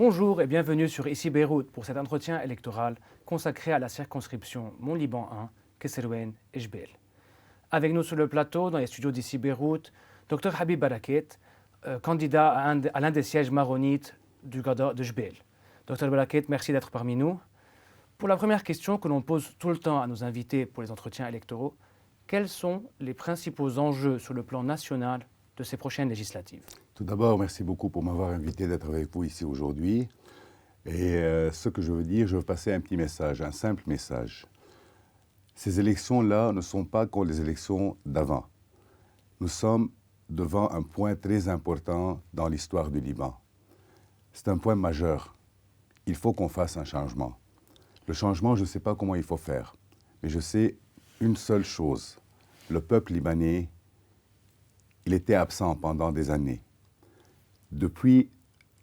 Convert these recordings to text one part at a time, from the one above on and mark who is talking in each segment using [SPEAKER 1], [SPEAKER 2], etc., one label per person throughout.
[SPEAKER 1] Bonjour et bienvenue sur Ici Beyrouth pour cet entretien électoral consacré à la circonscription Mont-Liban 1, Kesselouen et Jbel. Avec nous sur le plateau, dans les studios d'Ici Beyrouth, Dr Habib Baraket, candidat à l'un des sièges maronites du Gada de Jbel. Dr Baraket, merci d'être parmi nous. Pour la première question que l'on pose tout le temps à nos invités pour les entretiens électoraux, quels sont les principaux enjeux sur le plan national de ces prochaines législatives?
[SPEAKER 2] Tout d'abord, merci beaucoup pour m'avoir invité d'être avec vous ici aujourd'hui. Et ce que je veux dire, je veux passer un petit message, un simple message. Ces élections-là ne sont pas comme les élections d'avant. Nous sommes devant un point très important dans l'histoire du Liban. C'est un point majeur. Il faut qu'on fasse un changement. Le changement, je ne sais pas comment il faut faire, mais je sais une seule chose. Le peuple libanais, il était absent pendant des années. Depuis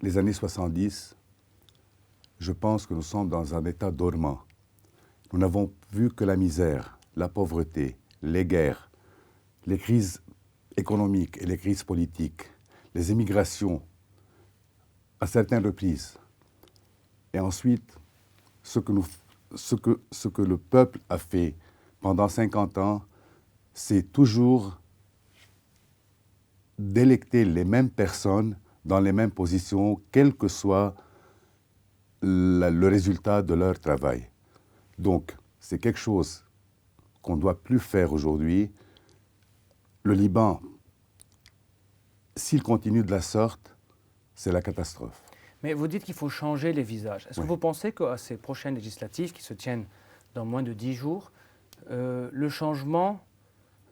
[SPEAKER 2] les années 70, je pense que nous sommes dans un état dormant. Nous n'avons vu que la misère, la pauvreté, les guerres, les crises économiques et les crises politiques, les émigrations à certaines reprises. Et ensuite, ce que le peuple a fait pendant 50 ans, c'est toujours d'électer les mêmes personnes dans les mêmes positions, quel que soit le résultat de leur travail. Donc, c'est quelque chose qu'on ne doit plus faire aujourd'hui. Le Liban, s'il continue de la sorte, c'est la catastrophe.
[SPEAKER 1] Mais vous dites qu'il faut changer les visages. Est-ce que vous pensez qu'à ces prochaines législatives qui se tiennent dans moins de 10 jours, le changement,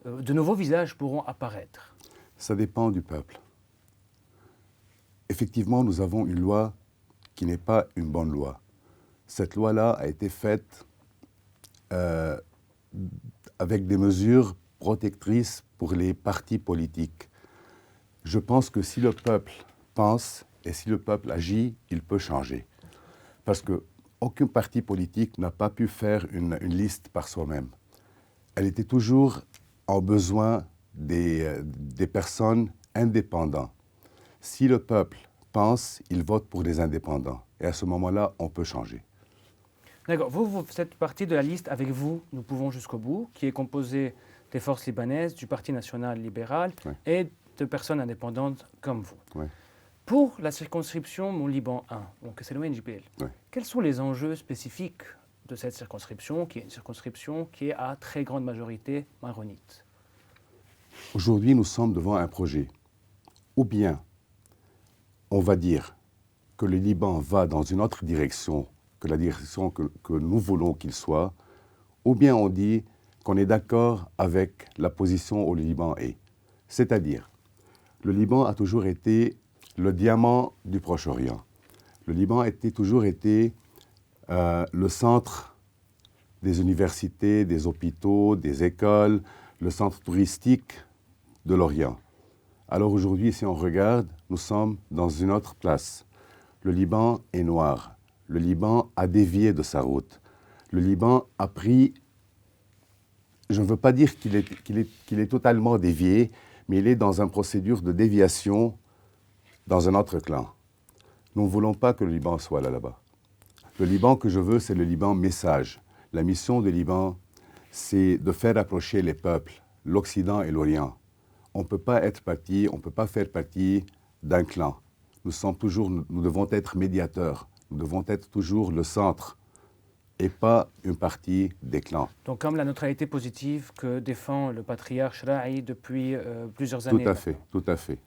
[SPEAKER 1] de nouveaux visages pourront apparaître?
[SPEAKER 2] Ça dépend du peuple. Effectivement, nous avons une loi qui n'est pas une bonne loi. Cette loi-là a été faite avec des mesures protectrices pour les partis politiques. Je pense que si le peuple pense et si le peuple agit, il peut changer. Parce qu'aucun parti politique n'a pas pu faire une liste par soi-même. Elle était toujours en besoin des personnes indépendantes. Si le peuple pense, il vote pour des indépendants. Et à ce moment-là, on peut changer.
[SPEAKER 1] D'accord. Vous faites partie de la liste avec vous, Nous pouvons jusqu'au bout, qui est composée des forces libanaises, du Parti national libéral et de personnes indépendantes comme vous.
[SPEAKER 2] Oui.
[SPEAKER 1] Pour la circonscription Mont-Liban 1, donc Kesselouen Jbel, quels sont les enjeux spécifiques de cette circonscription, qui est une circonscription qui est à très grande majorité maronite?
[SPEAKER 2] Aujourd'hui, nous sommes devant un projet. Ou bien, on va dire que le Liban va dans une autre direction que la direction que nous voulons qu'il soit, ou bien on dit qu'on est d'accord avec la position où le Liban est. C'est-à-dire, le Liban a toujours été le diamant du Proche-Orient. Le Liban a toujours été le centre des universités, des hôpitaux, des écoles, le centre touristique de l'Orient. Alors aujourd'hui, si on regarde, nous sommes dans une autre place. Le Liban est noir. Le Liban a dévié de sa route. Le Liban a pris, je ne veux pas dire qu'il est totalement dévié, mais il est dans une procédure de déviation dans un autre clan. Nous ne voulons pas que le Liban soit là-bas. Le Liban que je veux, c'est le Liban message. La mission du Liban, c'est de faire approcher les peuples, l'Occident et l'Orient. On ne peut pas être parti, on ne peut pas faire partie d'un clan. Nous devons être médiateurs, nous devons être toujours le centre et pas une partie des clans.
[SPEAKER 1] Donc comme la neutralité positive que défend le patriarche Raï depuis plusieurs années.
[SPEAKER 2] Tout à fait, tout à fait,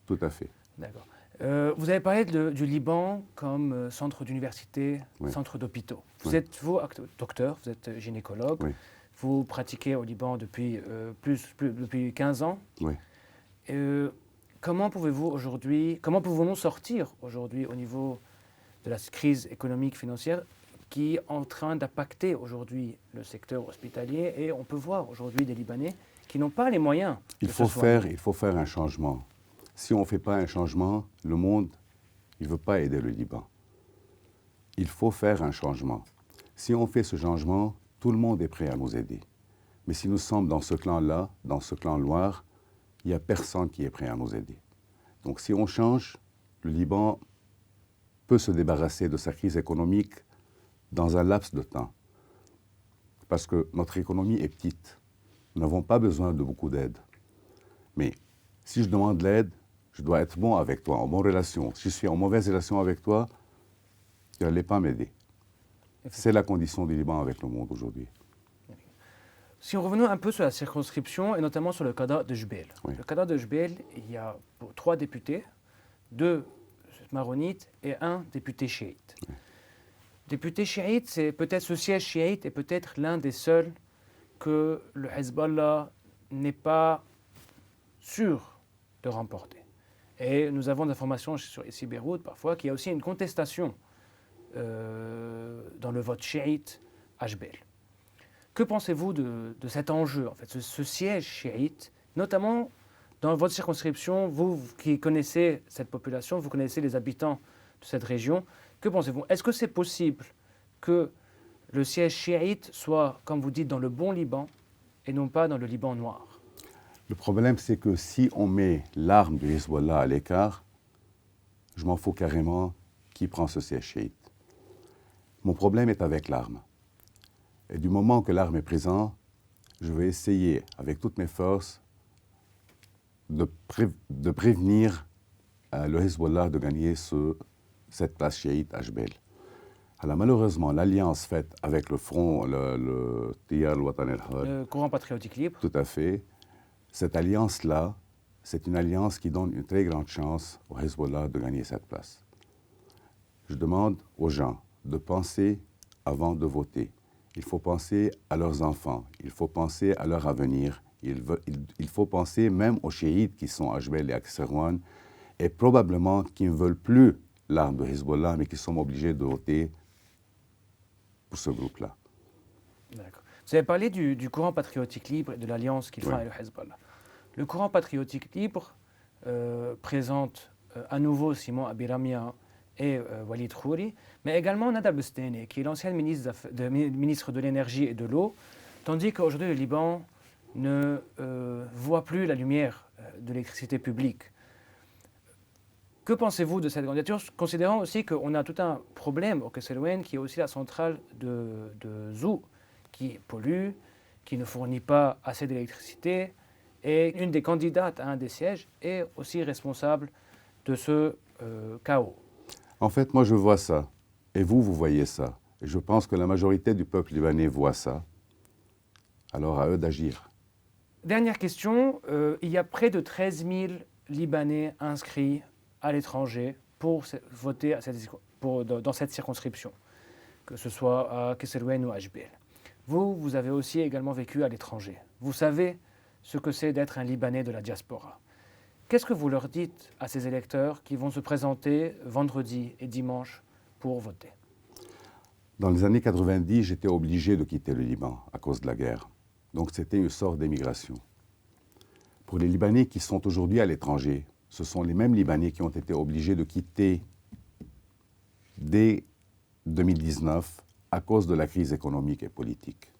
[SPEAKER 2] tout à fait.
[SPEAKER 1] D'accord. Vous avez parlé du Liban comme centre d'université, centre d'hôpitaux. Vous êtes, vous, docteur, vous êtes gynécologue.
[SPEAKER 2] Oui.
[SPEAKER 1] Vous pratiquez au Liban depuis, depuis 15 ans.
[SPEAKER 2] Oui.
[SPEAKER 1] Comment pouvons-nous sortir aujourd'hui au niveau de la crise économique financière qui est en train d'impacter aujourd'hui le secteur hospitalier, et on peut voir aujourd'hui des Libanais qui n'ont pas les moyens.
[SPEAKER 2] Il faut faire un changement. Si on ne fait pas un changement, le monde, il ne veut pas aider le Liban. Il faut faire un changement. Si on fait ce changement, tout le monde est prêt à nous aider. Mais si nous sommes dans ce clan-là, dans ce clan noir, il n'y a personne qui est prêt à nous aider. Donc si on change, le Liban peut se débarrasser de sa crise économique dans un laps de temps. Parce que notre économie est petite. Nous n'avons pas besoin de beaucoup d'aide. Mais si je demande l'aide, je dois être bon avec toi, en bonne relation. Si je suis en mauvaise relation avec toi, tu n'allais pas m'aider. C'est la condition du Liban avec le monde aujourd'hui.
[SPEAKER 1] Si on revenait un peu sur la circonscription et notamment sur le Qada de Jbel.
[SPEAKER 2] Oui.
[SPEAKER 1] Le Qada de Jbel, il y a 3 députés, 2 maronites et 1 député chiite.
[SPEAKER 2] Oui.
[SPEAKER 1] Député chiite, c'est peut-être ce siège chiite est peut-être l'un des seuls que le Hezbollah n'est pas sûr de remporter. Et nous avons des informations sur ici Beyrouth parfois qu'il y a aussi une contestation dans le vote chiite à Jbel. Que pensez-vous de cet enjeu, en fait, ce siège chiite, notamment dans votre circonscription, vous qui connaissez cette population, vous connaissez les habitants de cette région, que pensez-vous? Est-ce que c'est possible que le siège chiite soit, comme vous dites, dans le bon Liban et non pas dans le Liban noir?
[SPEAKER 2] Le problème, c'est que si on met l'arme du Hezbollah à l'écart, je m'en fous carrément qui prend ce siège chiite. Mon problème est avec l'arme. Et du moment que l'arme est présente, je vais essayer, avec toutes mes forces, de prévenir le Hezbollah de gagner cette place chiite à Jbel. Alors malheureusement, l'alliance faite avec le front, le Tiyar al-Watan al-Hur,
[SPEAKER 1] Le courant patriotique libre.
[SPEAKER 2] tout à fait, cette alliance-là, c'est une alliance qui donne une très grande chance au Hezbollah de gagner cette place. Je demande aux gens de penser avant de voter. Il faut penser à leurs enfants, il faut penser à leur avenir, il faut penser même aux chiites qui sont à Jbel et à Kesserwan et probablement qui ne veulent plus l'arme de Hezbollah mais qui sont obligés de voter pour ce groupe-là.
[SPEAKER 1] D'accord. Vous avez parlé du courant patriotique libre et de l'alliance qu'il fait avec le Hezbollah. Le courant patriotique libre présente à nouveau Simon Abiramia et Walid Khouri, mais également Nada Bustani, qui est l'ancien ministre de l'énergie et de l'eau, tandis qu'aujourd'hui le Liban ne voit plus la lumière de l'électricité publique. Que pensez-vous de cette candidature, considérant aussi qu'on a tout un problème au Kesselwen, qui est aussi la centrale de Zou, qui pollue, qui ne fournit pas assez d'électricité, et une des candidates à un des sièges est aussi responsable de ce chaos.
[SPEAKER 2] En fait, moi je vois ça, et vous voyez ça. Et je pense que la majorité du peuple libanais voit ça. Alors à eux d'agir.
[SPEAKER 1] Dernière question, il y a près de 13 000 Libanais inscrits à l'étranger pour voter dans cette circonscription, que ce soit à Kesselwen ou à Jbel. Vous avez aussi également vécu à l'étranger. Vous savez ce que c'est d'être un Libanais de la diaspora. Qu'est-ce que vous leur dites à ces électeurs qui vont se présenter vendredi et dimanche pour voter?
[SPEAKER 2] Dans les années 90, j'étais obligé de quitter le Liban à cause de la guerre. Donc c'était une sorte d'émigration. Pour les Libanais qui sont aujourd'hui à l'étranger, ce sont les mêmes Libanais qui ont été obligés de quitter dès 2019 à cause de la crise économique et politique.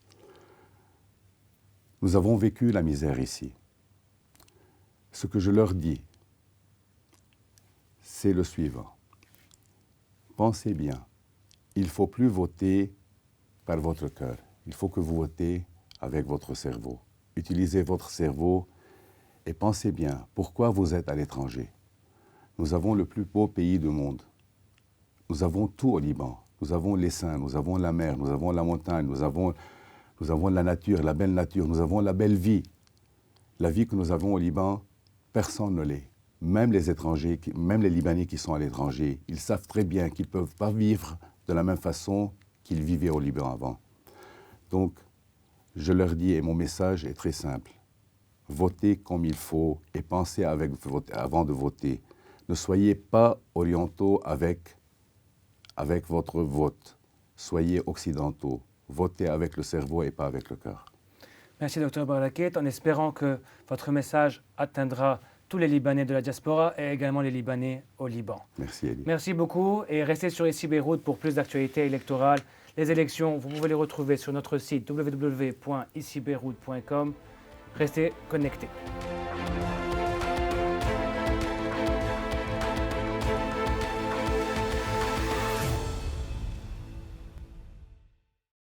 [SPEAKER 2] Nous avons vécu la misère ici. Ce que je leur dis, c'est le suivant. Pensez bien, il ne faut plus voter par votre cœur. Il faut que vous votez avec votre cerveau. Utilisez votre cerveau et pensez bien pourquoi vous êtes à l'étranger. Nous avons le plus beau pays du monde. Nous avons tout au Liban. Nous avons l'essaim, nous avons la mer, nous avons la montagne, nous avons la nature, la belle nature, nous avons la belle vie. La vie que nous avons au Liban, personne ne l'est. Même les étrangers, même les Libanais qui sont à l'étranger, ils savent très bien qu'ils ne peuvent pas vivre de la même façon qu'ils vivaient au Liban avant. Donc, je leur dis, et mon message est très simple, votez comme il faut et pensez avant de voter. Ne soyez pas orientaux avec votre vote. Soyez occidentaux. Votez avec le cerveau et pas avec le cœur.
[SPEAKER 1] Merci Dr Baraket, en espérant que votre message atteindra tous les Libanais de la diaspora et également les Libanais au Liban.
[SPEAKER 2] Merci Elie.
[SPEAKER 1] Merci beaucoup et restez sur ici Beyrouth pour plus d'actualités électorales. Les élections, vous pouvez les retrouver sur notre site www.icibeyrouth.com. Restez connectés.